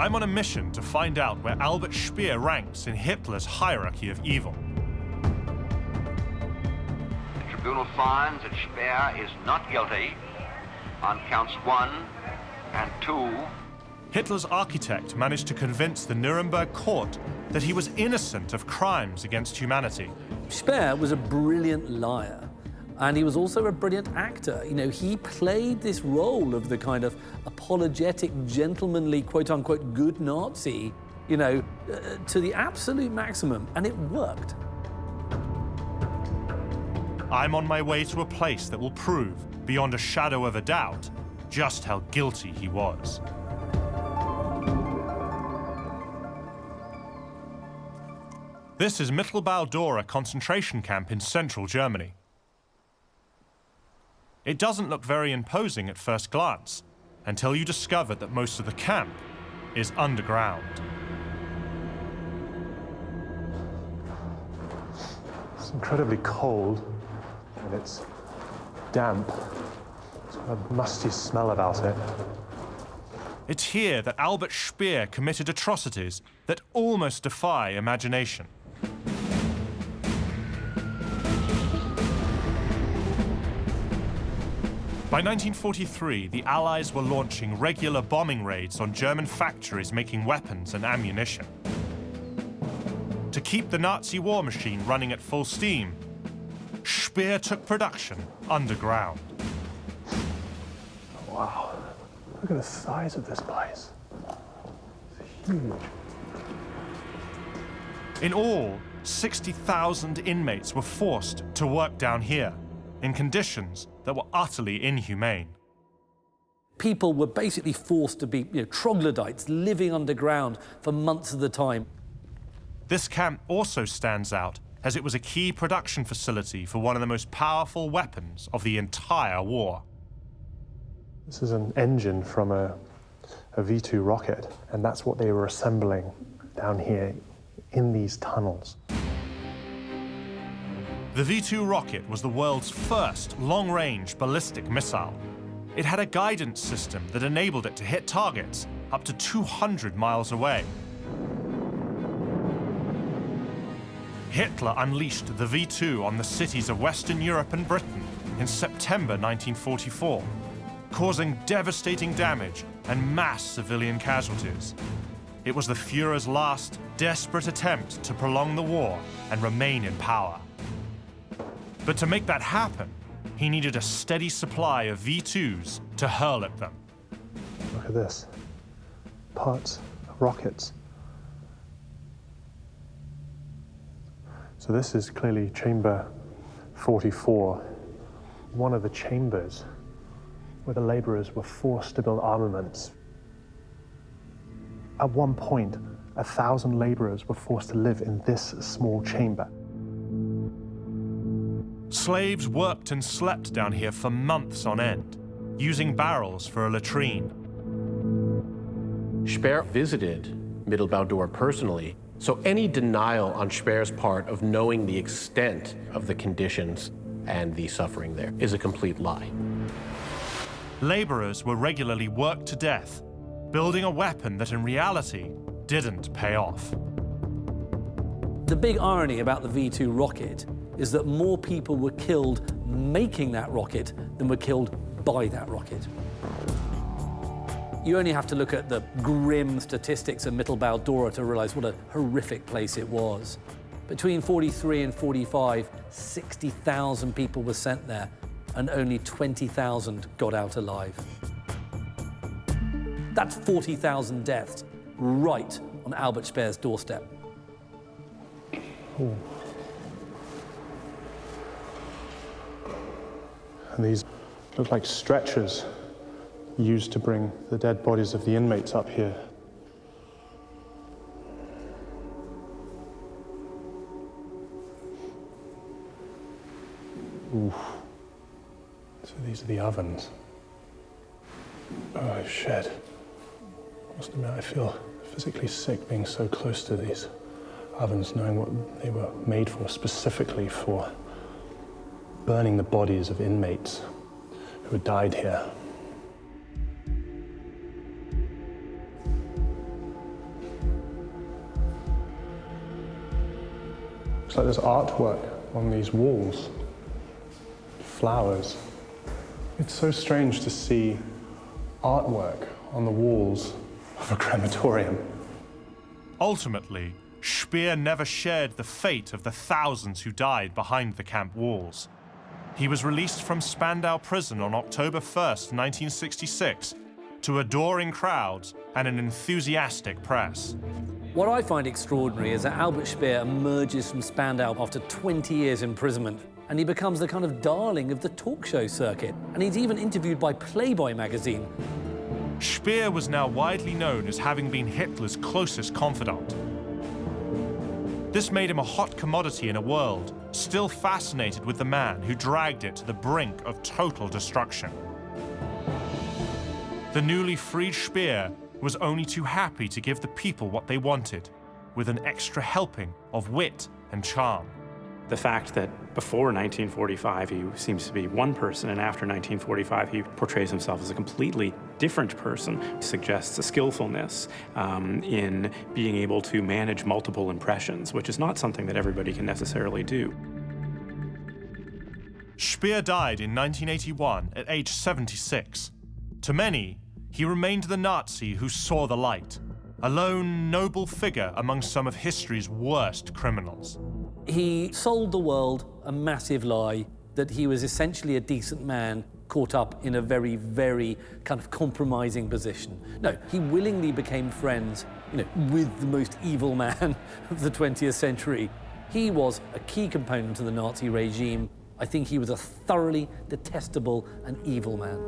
I'm on a mission to find out where Albert Speer ranks in Hitler's hierarchy of evil. The tribunal finds that Speer is not guilty on counts 1 and 2. Hitler's architect managed to convince the Nuremberg court that he was innocent of crimes against humanity. Speer was a brilliant liar, and he was also a brilliant actor. You know, he played this role of the kind of apologetic, gentlemanly, quote-unquote, good Nazi, you know, to the absolute maximum, and it worked. I'm on my way to a place that will prove, beyond a shadow of a doubt, just how guilty he was. This is Mittelbau-Dora concentration camp in central Germany. It doesn't look very imposing at first glance, until you discover that most of the camp is underground. It's incredibly cold, and it's damp. It's got a musty smell about it. It's here that Albert Speer committed atrocities that almost defy imagination. By 1943, the Allies were launching regular bombing raids on German factories making weapons and ammunition. To keep the Nazi war machine running at full steam, Speer took production underground. Wow, look at the size of this place. It's huge. In all, 60,000 inmates were forced to work down here in conditions that were utterly inhumane. People were basically forced to be, troglodytes living underground for months at a time. This camp also stands out as it was a key production facility for one of the most powerful weapons of the entire war. This is an engine from a V2 rocket, and that's what they were assembling down here in these tunnels. The V2 rocket was the world's first long-range ballistic missile. It had a guidance system that enabled it to hit targets up to 200 miles away. Hitler unleashed the V2 on the cities of Western Europe and Britain in September 1944, causing devastating damage and mass civilian casualties. It was the Führer's last, desperate attempt to prolong the war and remain in power. But to make that happen, he needed a steady supply of V2s to hurl at them. Look at this. Parts of rockets. So this is clearly chamber 44, one of the chambers where the laborers were forced to build armaments. At one point, 1,000 laborers were forced to live in this small chamber. Slaves worked and slept down here for months on end, using barrels for a latrine. Speer visited Mittelbau-Dora personally, so any denial on Speer's part of knowing the extent of the conditions and the suffering there is a complete lie. Laborers were regularly worked to death, building a weapon that in reality didn't pay off. The big irony about the V2 rocket is that more people were killed making that rocket than were killed by that rocket. You only have to look at the grim statistics of Mittelbau-Dora to realize what a horrific place it was. Between 43 and 45, 60,000 people were sent there, and only 20,000 got out alive. That's 40,000 deaths right on Albert Speer's doorstep. Ooh. And these look like stretchers used to bring the dead bodies of the inmates up here. Oof. So these are the ovens. Oh, shit. I must admit, I feel physically sick being so close to these ovens, knowing what they were made for, specifically for burning the bodies of inmates who had died here. Looks like there's artwork on these walls. Flowers. It's so strange to see artwork on the walls of a crematorium. Ultimately, Speer never shared the fate of the thousands who died behind the camp walls. He was released from Spandau prison on October 1st, 1966, to adoring crowds and an enthusiastic press. What I find extraordinary is that Albert Speer emerges from Spandau after 20 years imprisonment, and he becomes the kind of darling of the talk show circuit. And he's even interviewed by Playboy magazine. Speer was now widely known as having been Hitler's closest confidant. This made him a hot commodity in a world still fascinated with the man who dragged it to the brink of total destruction. The newly freed Speer was only too happy to give the people what they wanted, with an extra helping of wit and charm. The fact that before 1945 he seems to be one person, and after 1945 he portrays himself as a completely different person suggests a skillfulness in being able to manage multiple impressions, which is not something that everybody can necessarily do. Speer died in 1981 at age 76. To many, he remained the Nazi who saw the light, a lone, noble figure among some of history's worst criminals. He sold the world a massive lie that he was essentially a decent man caught up in a very, very kind of compromising position. No, he willingly became friends, with the most evil man of the 20th century. He was a key component of the Nazi regime. I think he was a thoroughly detestable and evil man.